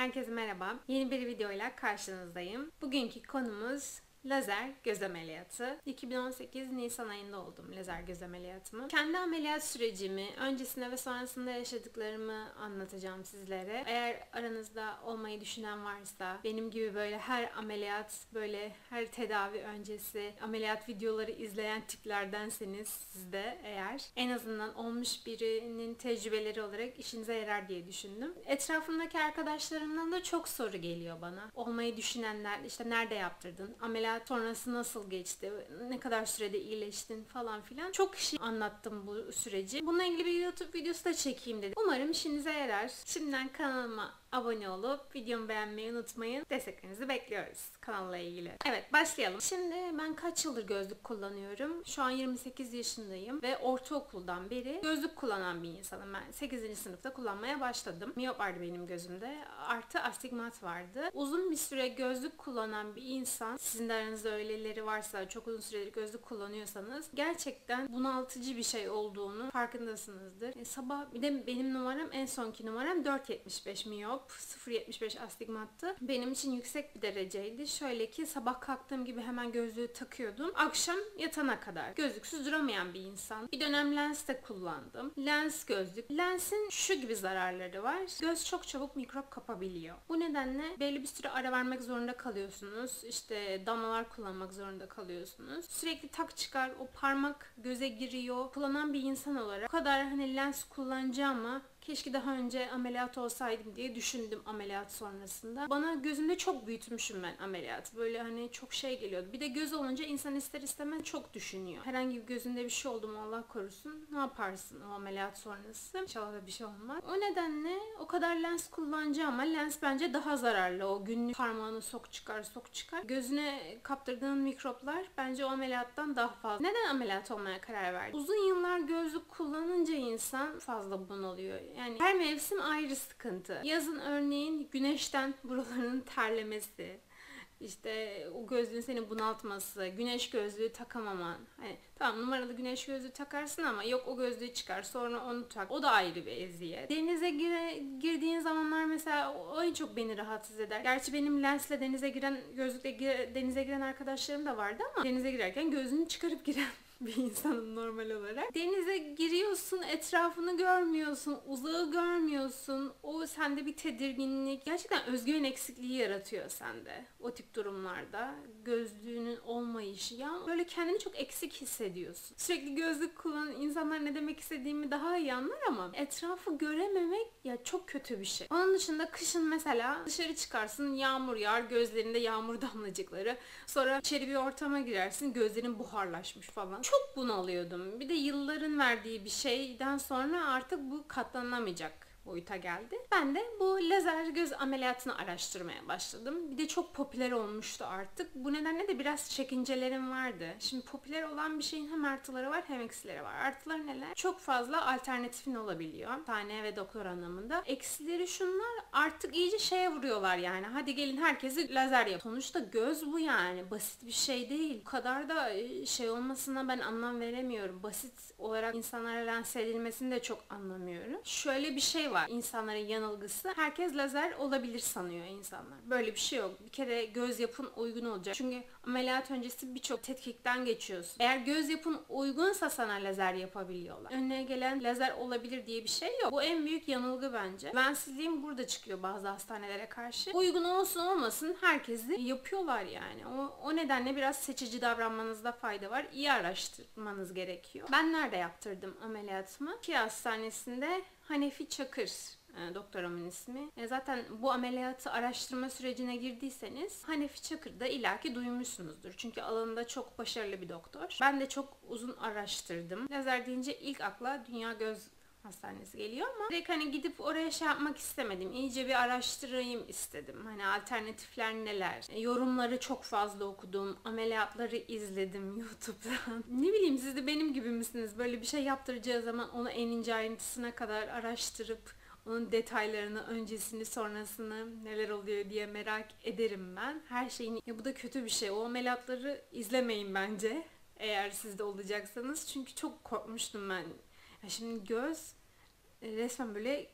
Herkese merhaba. Yeni bir videoyla karşınızdayım. Bugünkü konumuz lazer göz ameliyatı. 2018 Nisan ayında oldum lazer göz ameliyatımı. Kendi ameliyat sürecimi, öncesinde ve sonrasında yaşadıklarımı anlatacağım sizlere. Eğer aranızda olmayı düşünen varsa, benim gibi böyle her ameliyat, böyle her tedavi öncesi ameliyat videoları izleyen tiplerdenseniz siz de eğer en azından olmuş birinin tecrübeleri olarak işinize yarar diye düşündüm. Etrafımdaki arkadaşlarımdan da çok soru geliyor bana. Olmayı düşünenler, işte nerede yaptırdın, ameliyat sonrası nasıl geçti, ne kadar sürede iyileştin falan filan. Çok kişi anlattım bu süreci. Bununla ilgili bir YouTube videosu da çekeyim dedim. Umarım işinize yarar. Şimdiden kanalıma abone olup videomu beğenmeyi unutmayın. Desteklerinizi bekliyoruz kanalla ilgili. Evet, başlayalım. Şimdi ben kaç yıldır gözlük kullanıyorum? Şu an 28 yaşındayım ve ortaokuldan beri gözlük kullanan bir insanım. Ben 8. sınıfta kullanmaya başladım. Miyop vardı benim gözümde. Artı astigmat vardı. Uzun bir süre gözlük kullanan bir insan, sizin de aranızda öyleleri varsa, çok uzun süredir gözlük kullanıyorsanız gerçekten bunaltıcı bir şey olduğunu farkındasınızdır. Sabah bir de benim numaram, en sonki numaram 4.75 miyop. 0.75 astigmattı. Benim için yüksek bir dereceydi. Şöyle ki sabah kalktığım gibi hemen gözlüğü takıyordum. Akşam yatana kadar. Gözlüksüz duramayan bir insan. Bir dönem lens de kullandım. Lens gözlük. Lensin şu gibi zararları var. Göz çok çabuk mikrop kapabiliyor. Bu nedenle belli bir süre ara vermek zorunda kalıyorsunuz. İşte damlalar kullanmak zorunda kalıyorsunuz. Sürekli tak çıkar, o parmak göze giriyor. Kullanan bir insan olarak o kadar lens kullanacağıma keşke daha önce ameliyat olsaydım diye düşündüm ameliyat sonrasında. Bana gözümde çok büyütmüşüm ben ameliyat. Böyle çok şey geliyordu. Bir de göz olunca insan ister istemez çok düşünüyor. Herhangi bir gözünde bir şey oldu mu Allah korusun, ne yaparsın o ameliyat sonrası? İnşallah da bir şey olmaz. O nedenle o kadar lens kullanacağım ama lens bence daha zararlı. O günlük parmağını sok çıkar. Gözüne kaptırdığın mikroplar bence o ameliyattan daha fazla. Neden ameliyat olmaya karar verdin? Uzun yıllar gözlük kullanınca insan fazla bunalıyor. Yani her mevsim ayrı sıkıntı. Yazın örneğin güneşten buralarının terlemesi, işte o gözlüğün seni bunaltması, güneş gözlüğü takamaman. Tamam, numaralı güneş gözlüğü takarsın ama yok o gözlüğü çıkar sonra onu tak. O da ayrı bir eziyet. Denize girdiğin zamanlar mesela o en çok beni rahatsız eder. Gerçi benim lensle denize giren, gözlükle denize giren arkadaşlarım da vardı ama denize girerken gözünü çıkarıp giren bir insanım normal olarak. Denize giriyorsun, etrafını görmüyorsun, uzağı görmüyorsun. O sende bir tedirginlik, gerçekten özgüven eksikliği yaratıyor sende o tip durumlarda. Gözlüğünün olmayışı, ya böyle kendini çok eksik hissediyorsun. Sürekli gözlük kullanan insanlar ne demek istediğimi daha iyi anlar ama etrafı görememek ya çok kötü bir şey. Onun dışında kışın mesela dışarı çıkarsın, yağmur yağar, gözlerinde yağmur damlacıkları. Sonra içeri bir ortama girersin, gözlerin buharlaşmış falan. Çok bunalıyordum. Bir de yılların verdiği bir şeyden sonra artık bu katlanılamayacak boyuta geldi. Ben de bu lazer göz ameliyatını araştırmaya başladım. Bir de çok popüler olmuştu artık. Bu nedenle de biraz çekincelerim vardı. Şimdi popüler olan bir şeyin hem artıları var hem eksileri var. Artıları neler? Çok fazla alternatifin olabiliyor. Tane ve doktor anlamında. Eksileri şunlar, artık iyice şeye vuruyorlar yani. Hadi gelin herkesi lazer yap. Sonuçta göz bu yani. Basit bir şey değil. Bu kadar da şey olmasına ben anlam veremiyorum. Basit olarak insanlara lanse edilmesini de çok anlamıyorum. Şöyle bir şey var. İnsanların yanılgısı. Herkes lazer olabilir sanıyor insanlar. Böyle bir şey yok. Bir kere göz yapın uygun olacak. Çünkü ameliyat öncesi birçok tetkikten geçiyorsun. Eğer göz yapın uygunsa sana lazer yapabiliyorlar. Önüne gelen lazer olabilir diye bir şey yok. Bu en büyük yanılgı bence. Güvensizliğim burada çıkıyor bazı hastanelere karşı. Uygun olsun olmasın herkesi yapıyorlar yani. O nedenle biraz seçici davranmanızda fayda var. İyi araştırmanız gerekiyor. Ben nerede yaptırdım ameliyatımı? Ki hastanesinde Hanefi Çakır doktoramın ismi. Zaten bu ameliyatı araştırma sürecine girdiyseniz Hanefi Çakır'da illaki duymuşsunuzdur. Çünkü alanında çok başarılı bir doktor. Ben de çok uzun araştırdım. Lazer deyince ilk akla Dünya Göz Hastanesi geliyor ama direkt gidip oraya şey yapmak istemedim. İyice bir araştırayım istedim. Alternatifler neler? Yorumları çok fazla okudum. Ameliyatları izledim YouTube'dan. Ne bileyim, siz de benim gibi misiniz? Böyle bir şey yaptıracağı zaman onu en ince ayrıntısına kadar araştırıp onun detaylarını, öncesini, sonrasını, neler oluyor diye merak ederim ben. Her şeyin, ya bu da kötü bir şey. O ameliyatları izlemeyin bence. Eğer siz de olacaksanız. Çünkü çok korkmuştum ben. Ya şimdi göz resmen böyle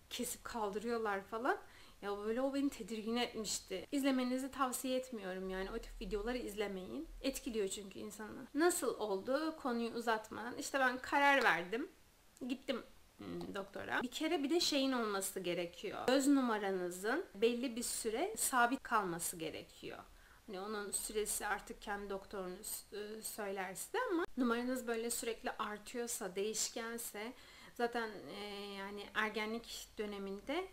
kesip kaldırıyorlar falan. Ya böyle o beni tedirgin etmişti. İzlemenizi tavsiye etmiyorum yani. O tip videoları izlemeyin. Etkiliyor çünkü insanı. Nasıl oldu? Konuyu uzatmadan. İşte ben karar verdim. Gittim doktora. Bir kere bir de şeyin olması gerekiyor. Göz numaranızın belli bir süre sabit kalması gerekiyor. Hani onun süresi artık kendi doktorunuz söyler size ama numaranız böyle sürekli artıyorsa, değişkense zaten yani ergenlik döneminde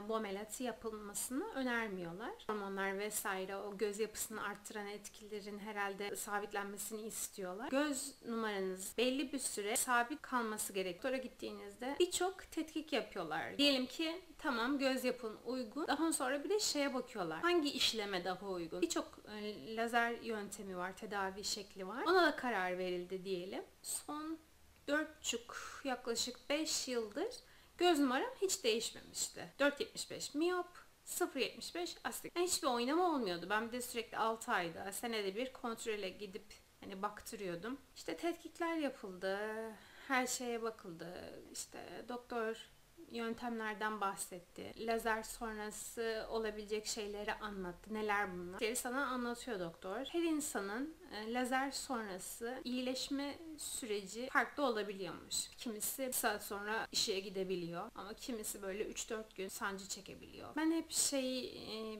bu ameliyatı yapılmasını önermiyorlar. Hormonlar vesaire o göz yapısını arttıran etkilerin herhalde sabitlenmesini istiyorlar. Göz numaranız belli bir süre sabit kalması gerekiyor. Doktora gittiğinizde birçok tetkik yapıyorlar. Diyelim ki tamam göz yapın uygun. Daha sonra bir de şeye bakıyorlar. Hangi işleme daha uygun? Birçok lazer yöntemi var, tedavi şekli var. Ona da karar verildi diyelim. Son 4,5 yaklaşık 5 yıldır göz numaram hiç değişmemişti. 4,75 miyop, 0,75 astig. Yani hiçbir oynama olmuyordu. Ben bir de sürekli 6 ayda, senede bir kontrole gidip hani baktırıyordum. İşte tetkikler yapıldı, her şeye bakıldı. İşte doktor yöntemlerden bahsetti. Lazer sonrası olabilecek şeyleri anlattı. Neler bunlar? Şeyleri sana anlatıyor doktor. Her insanın lazer sonrası iyileşme süreci farklı olabiliyormuş. Kimisi bir saat sonra işe gidebiliyor ama kimisi böyle 3-4 gün sancı çekebiliyor. Ben hep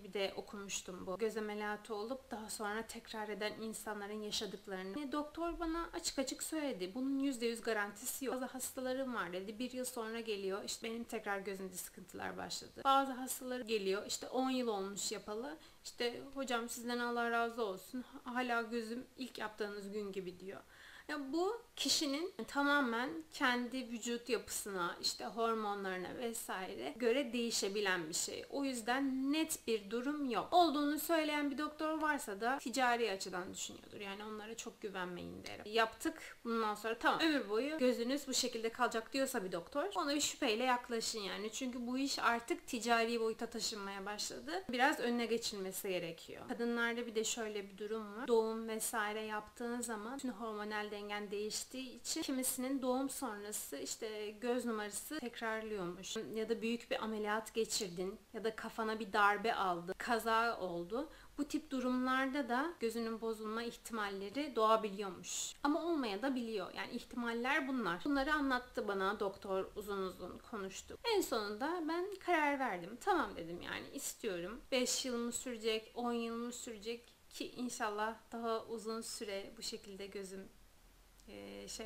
bir de okumuştum bu. Göz ameliyatı olup daha sonra tekrar eden insanların yaşadıklarını. Doktor bana açık açık söyledi. Bunun %100 garantisi yok. Bazı hastalarım var dedi. 1 yıl sonra geliyor. İşte benim tekrar gözümde sıkıntılar başladı. Bazı hastaları geliyor. İşte 10 yıl olmuş yapalı. İşte hocam sizden Allah razı olsun. Hala gözüm ilk yaptığınız gün gibi diyor. Ya bu kişinin tamamen kendi vücut yapısına, işte hormonlarına vesaire göre değişebilen bir şey. O yüzden net bir durum yok. Olduğunu söyleyen bir doktor varsa da ticari açıdan düşünüyordur. Yani onlara çok güvenmeyin derim. Yaptık bundan sonra tamam ömür boyu gözünüz bu şekilde kalacak diyorsa bir doktor ona bir şüpheyle yaklaşın yani. Çünkü bu iş artık ticari boyuta taşınmaya başladı. Biraz önüne geçilmesi gerekiyor. Kadınlarda bir de şöyle bir durum var. Doğum vesaire yaptığın zaman bütün hormonal dengen değiştiği için kimisinin doğum sonrası işte göz numarası tekrarlıyormuş. Ya da büyük bir ameliyat geçirdin ya da kafana bir darbe aldı, kaza oldu. Bu tip durumlarda da gözünün bozulma ihtimalleri doğabiliyormuş. Ama olmaya da biliyor. Yani ihtimaller bunlar. Bunları anlattı bana doktor uzun uzun konuştu. En sonunda ben karar verdim. Tamam dedim yani istiyorum. 5 yıl mı sürecek, 10 yıl mı sürecek ki inşallah daha uzun süre bu şekilde gözüm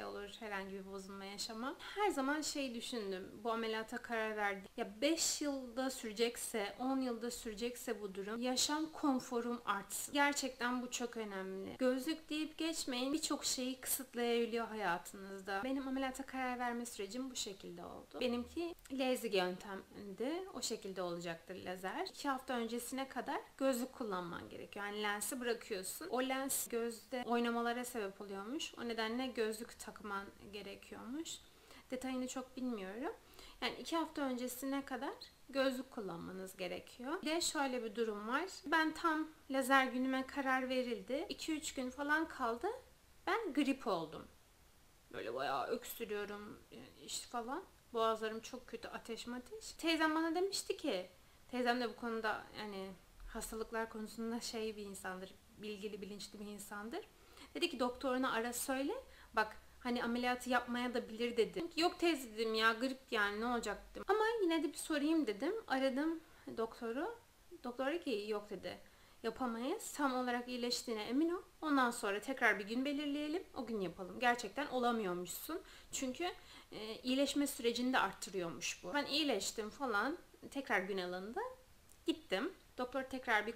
olur herhangi bir bozulma yaşamam. Her zaman düşündüm bu ameliyata karar verdim. Ya 5 yılda sürecekse 10 yılda sürecekse bu durum yaşam konforum artsın. Gerçekten bu çok önemli. Gözlük deyip geçmeyin birçok şeyi kısıtlayabiliyor hayatınızda. Benim ameliyata karar verme sürecim bu şekilde oldu. Benimki LASIK yöntemdi. O şekilde olacaktır lazer. 2 hafta öncesine kadar gözlük kullanman gerekiyor. Yani lensi bırakıyorsun. O lens gözde oynamalara sebep oluyormuş. O nedenle gözlük takman gerekiyormuş. Detayını çok bilmiyorum. Yani 2 hafta öncesine kadar gözlük kullanmanız gerekiyor. Bir de şöyle bir durum var. Ben tam lazer günüme karar verildi. 2-3 gün falan kaldı. Ben grip oldum. Böyle bayağı öksürüyorum falan. Boğazlarım çok kötü ateş. Teyzem bana demişti ki, teyzem de bu konuda yani hastalıklar konusunda bir insandır. Bilgili, bilinçli bir insandır. Dedi ki doktoruna ara söyle. Bak hani ameliyatı yapmaya da bilir dedi. Yok teyze dedim ya grip yani ne olacak dedim. Ama yine de bir sorayım dedim. Aradım doktoru. Doktor dedi ki yok dedi. Yapamayız. Tam olarak iyileştiğine emin ol. Ondan sonra tekrar bir gün belirleyelim. O gün yapalım. Gerçekten olamıyormuşsun. Çünkü iyileşme sürecini de arttırıyormuş bu. Ben iyileştim falan. Tekrar gün alındı. Gittim. Doktor tekrar bir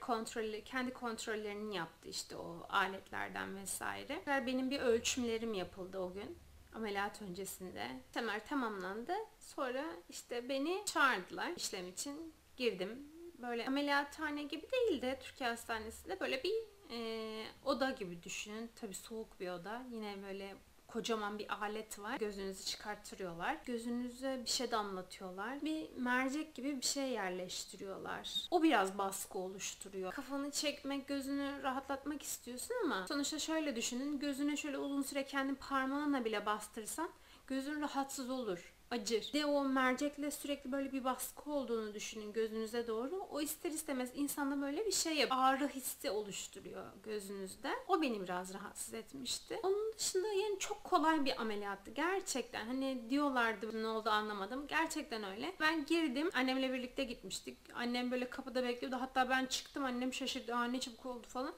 kendi kontrollerini yaptı işte o aletlerden vesaire. Benim bir ölçümlerim yapıldı o gün. Ameliyat öncesinde. Temel tamamlandı. Sonra işte beni çağırdılar işlem için. Girdim. Böyle ameliyathane gibi değil de Türkiye Hastanesi'nde böyle bir oda gibi düşünün. Tabii soğuk bir oda. Yine böyle kocaman bir alet var. Gözünüzü çıkarttırıyorlar. Gözünüze bir şey damlatıyorlar. Bir mercek gibi bir şey yerleştiriyorlar. O biraz baskı oluşturuyor. Kafanı çekmek, gözünü rahatlatmak istiyorsun ama sonuçta şöyle düşünün. Gözüne şöyle uzun süre kendi parmağınla bile bastırsan gözün rahatsız olur. acır. De o mercekle sürekli böyle bir baskı olduğunu düşünün gözünüze doğru. O ister istemez insanda böyle bir şey yapıyor. Ağrı hissi oluşturuyor gözünüzde. O beni biraz rahatsız etmişti. Onun dışında yani çok kolay bir ameliyattı. Gerçekten hani diyorlardı ne oldu anlamadım. Gerçekten öyle. Ben girdim. Annemle birlikte gitmiştik. Annem böyle kapıda bekliyordu. Hatta ben çıktım. Annem şaşırdı. Aa, ne çabuk oldu falan.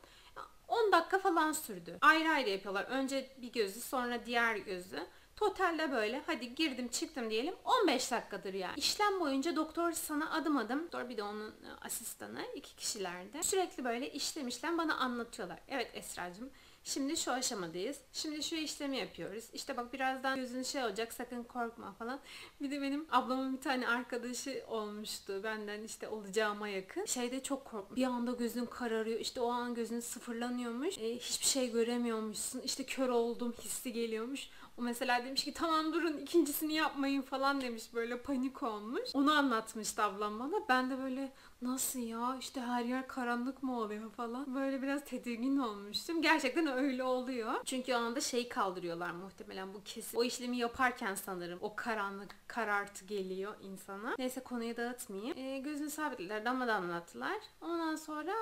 10 dakika falan sürdü. Ayrı ayrı yapıyorlar. Önce bir gözü, sonra diğer gözü. Totalde böyle hadi girdim çıktım diyelim 15 dakikadır yani. İşlem boyunca doktor sana adım adım, doktor bir de onun asistanı, 2 kişilerdi. Sürekli böyle işlem bana anlatıyorlar. Evet Esra'cığım, şimdi şu aşamadayız. Şimdi şu işlemi yapıyoruz. İşte bak birazdan gözün şey olacak, sakın korkma falan. Bir de benim ablamın bir tane arkadaşı olmuştu. Benden işte olacağıma yakın. Şeyde çok korkmuş. Bir anda gözün kararıyor. İşte o an gözün sıfırlanıyormuş. Hiçbir şey göremiyormuşsun. İşte kör oldum hissi geliyormuş. O mesela demiş ki tamam durun ikincisini yapmayın falan demiş, böyle panik olmuş. Onu anlatmıştı ablam bana. Ben de böyle nasıl ya işte her yer karanlık mı oluyor falan. Böyle biraz tedirgin olmuştum. Gerçekten öyle oluyor. Çünkü o anda şeyi kaldırıyorlar muhtemelen, bu kesin. O işlemi yaparken sanırım o karanlık karartı geliyor insana. Neyse konuyu dağıtmayayım. Gözünü sabitlediler, damlattılar. Ondan sonra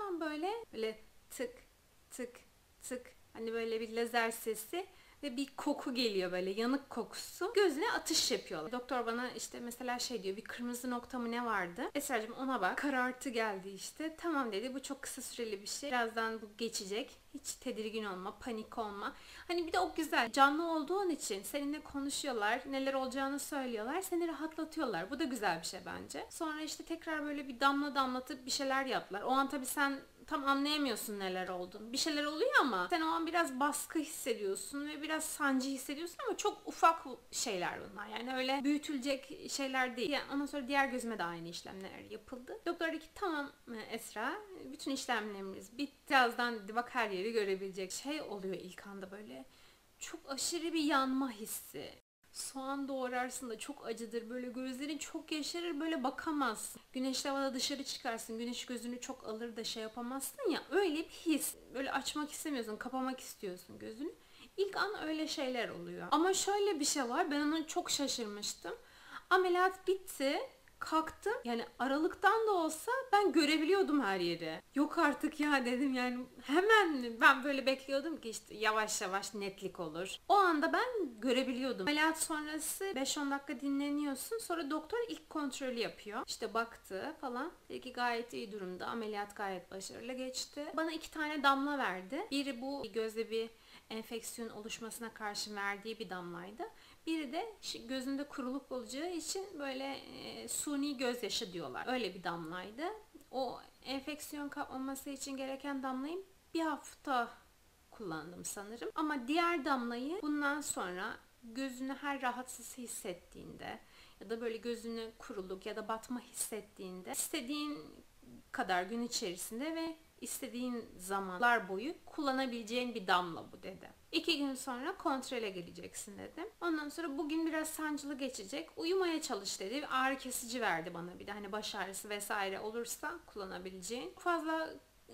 böyle tık tık tık hani böyle bir lazer sesi ve bir koku geliyor, böyle yanık kokusu. Gözüne atış yapıyorlar. Doktor bana işte mesela şey diyor, bir kırmızı nokta mı ne vardı? Esra'cığım ona bak. Karartı geldi işte. Tamam dedi, bu çok kısa süreli bir şey. Birazdan bu geçecek. Hiç tedirgin olma, panik olma. Hani bir de o güzel. Canlı olduğun için seninle konuşuyorlar. Neler olacağını söylüyorlar. Seni rahatlatıyorlar. Bu da güzel bir şey bence. Sonra işte tekrar böyle bir damlatıp bir şeyler yaptılar. O an tabii sen tam anlayamıyorsun neler olduğunu. Bir şeyler oluyor ama sen o an biraz baskı hissediyorsun ve biraz sancı hissediyorsun ama çok ufak şeyler bunlar. Yani öyle büyütülecek şeyler değil. Yani ondan sonra diğer gözüme de aynı işlemler yapıldı. Doktor dedi ki tamam Esra, bütün işlemlerimiz bitti. Birazdan dedi bak her yeri görebilecek. Şey oluyor ilk anda, böyle çok aşırı bir yanma hissi. Soğan doğrarsın da çok acıdır. Böyle gözlerin çok yaşarır, böyle bakamazsın. Güneşli havada dışarı çıkarsın. Güneş gözünü çok alır da şey yapamazsın ya. Öyle bir his. Böyle açmak istemiyorsun. Kapamak istiyorsun gözünü. İlk an öyle şeyler oluyor. Ama şöyle bir şey var. Ben onu çok şaşırmıştım. Ameliyat bitti. Kalktım. Yani aralıktan da olsa ben görebiliyordum her yeri. Yok artık ya dedim, yani hemen ben böyle bekliyordum ki işte yavaş yavaş netlik olur. O anda ben görebiliyordum. Ameliyat sonrası 5-10 dakika dinleniyorsun. Sonra doktor ilk kontrolü yapıyor. İşte baktı falan. Dedi ki gayet iyi durumda. Ameliyat gayet başarılı geçti. Bana 2 tane damla verdi. Biri bu gözde bir enfeksiyon oluşmasına karşı verdiği bir damlaydı. Biri de gözünde kuruluk olacağı için böyle suni gözyaşı diyorlar. Öyle bir damlaydı. O enfeksiyon kapmaması için gereken damlayı bir hafta kullandım sanırım. Ama diğer damlayı bundan sonra gözünü her rahatsız hissettiğinde ya da böyle gözünü kuruluk ya da batma hissettiğinde istediğin kadar gün içerisinde ve istediğin zamanlar boyu kullanabileceğin bir damla bu dedi. 2 gün sonra kontrole geleceksin dedim. Ondan sonra bugün biraz sancılı geçecek. Uyumaya çalış dedi. Ağrı kesici verdi bana bir de. Hani baş ağrısı vesaire olursa kullanabileceğin. Fazla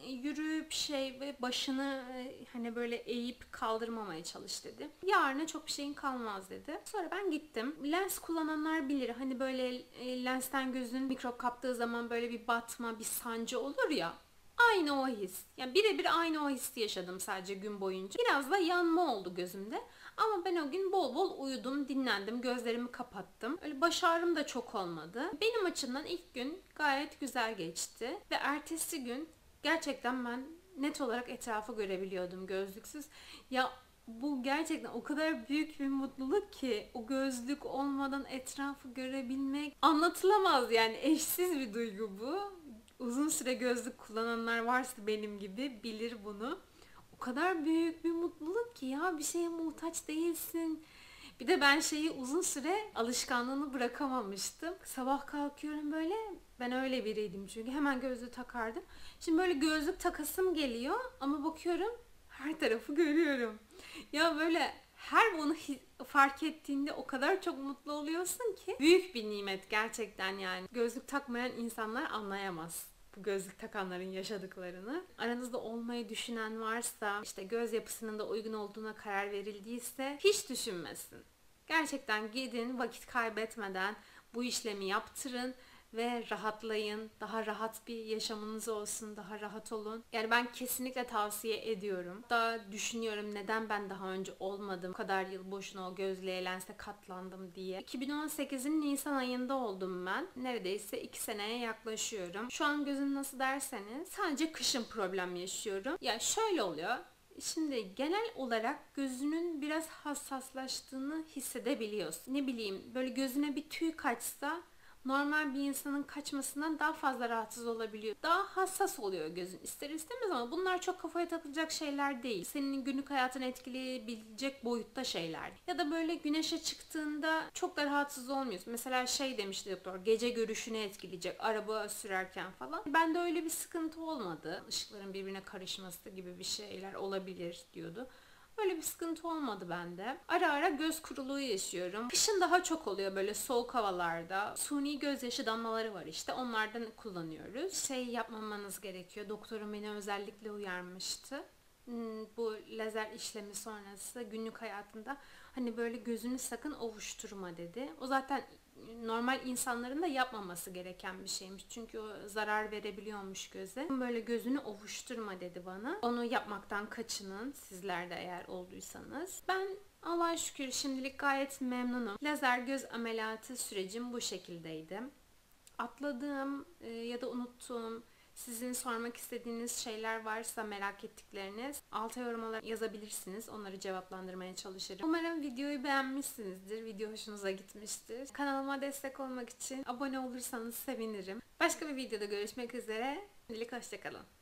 yürüyüp ve başını hani böyle eğip kaldırmamaya çalış dedi. Yarına çok bir şeyin kalmaz dedi. Sonra ben gittim. Lens kullananlar bilir. Hani böyle lensten gözün mikrop kaptığı zaman böyle bir batma, bir sancı olur ya. Aynı o his. Yani birebir aynı o hissi yaşadım sadece gün boyunca. Biraz da yanma oldu gözümde. Ama ben o gün bol bol uyudum, dinlendim, gözlerimi kapattım. Öyle baş ağrım da çok olmadı. Benim açımdan ilk gün gayet güzel geçti. Ve ertesi gün gerçekten ben net olarak etrafı görebiliyordum gözlüksüz. Ya bu gerçekten o kadar büyük bir mutluluk ki, o gözlük olmadan etrafı görebilmek anlatılamaz, yani eşsiz bir duygu bu. Uzun süre gözlük kullananlar varsa benim gibi bilir bunu. O kadar büyük bir mutluluk ki ya, bir şeye muhtaç değilsin. Bir de ben uzun süre alışkanlığını bırakamamıştım. Sabah kalkıyorum böyle, ben öyle biriydim çünkü hemen gözlüğü takardım. Şimdi böyle gözlük takasım geliyor ama bakıyorum her tarafı görüyorum. Ya böyle her bunu fark ettiğinde o kadar çok mutlu oluyorsun ki, büyük bir nimet gerçekten yani. Gözlük takmayan insanlar anlayamaz bu gözlük takanların yaşadıklarını. Aranızda olmayı düşünen varsa, işte göz yapısının da uygun olduğuna karar verildiyse hiç düşünmesin. Gerçekten gidin, vakit kaybetmeden bu işlemi yaptırın ve rahatlayın. Daha rahat bir yaşamınız olsun, daha rahat olun. Yani ben kesinlikle tavsiye ediyorum. Daha düşünüyorum neden ben daha önce olmadım. Bu kadar yıl boşuna o gözlüğe, lense katlandım diye. 2018'in Nisan ayında oldum ben. Neredeyse 2 seneye yaklaşıyorum. Şu an gözüm nasıl derseniz sadece kışın problem yaşıyorum. Ya şöyle oluyor. Şimdi genel olarak gözünün biraz hassaslaştığını hissedebiliyorsun. Ne bileyim, böyle gözüne bir tüy kaçsa normal bir insanın kaçmasından daha fazla rahatsız olabiliyor. Daha hassas oluyor gözün ister istemez ama bunlar çok kafaya takılacak şeyler değil. Senin günlük hayatını etkileyebilecek boyutta şeyler. Ya da böyle güneşe çıktığında çok da rahatsız olmuyorsun. Mesela şey demişti doktor, gece görüşünü etkileyecek araba sürerken falan. Bende öyle bir sıkıntı olmadı. Işıkların birbirine karışması gibi bir şeyler olabilir diyordu. Öyle bir sıkıntı olmadı bende. Ara ara göz kuruluğu yaşıyorum. Kışın daha çok oluyor böyle soğuk havalarda. Suni gözyaşı damlaları var işte. Onlardan kullanıyoruz. Şey yapmamanız gerekiyor. Doktorum beni özellikle uyarmıştı. Bu lazer işlemi sonrası günlük hayatında hani böyle gözünü sakın ovuşturma dedi. O zaten normal insanların da yapmaması gereken bir şeymiş. Çünkü o zarar verebiliyormuş göze. Böyle gözünü ovuşturma dedi bana. Onu yapmaktan kaçının, sizler de eğer olduysanız. Ben Allah'a şükür şimdilik gayet memnunum. Lazer göz ameliyatı sürecim bu şekildeydi. Atladığım ya da unuttuğum, sizin sormak istediğiniz şeyler varsa, merak ettikleriniz, alta yorumlara yazabilirsiniz. Onları cevaplandırmaya çalışırım. Umarım videoyu beğenmişsinizdir. Video hoşunuza gitmiştir. Kanalıma destek olmak için abone olursanız sevinirim. Başka bir videoda görüşmek üzere. Şimdilik hoşçakalın.